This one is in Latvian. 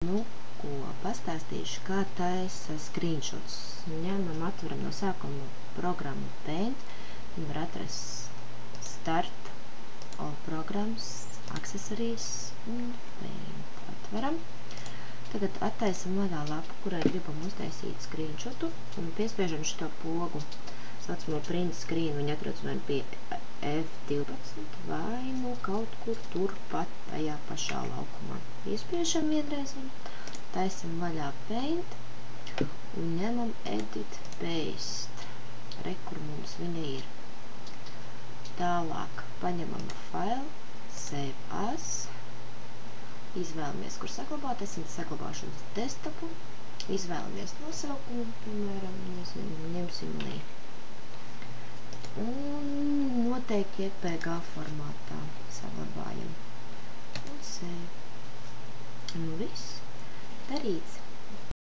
Nu, ko pastāstīšu, kā taisa screenshots. Ņemam, atveram no sākuma programmu Paint. Var atrast Start, All Programs, Accessories un Paint. Atveram. Tagad attaisam vaļā lapu, kurai gribam uztaisīt screenshotu un piespiežam šito pogu. Saucamo print screen, viņi atrodas vai pie F12 vai nu kaut kur turpat tajā pašā laukumā. Piespiežam vienreiz un taisam vaļā Paint un ņemam Edit Paste. Re, kur mums viņa ir. Tālāk paņemam file, Save As. Izvēlamies, kur saglabāt. Es viņu saglabāšu uz desktopu. Izvēlamies nosaukumu, piemēram, ņemsim Lee. Un noteikti JPG formātā saglabājam. Un save. Nu viss. Darīts.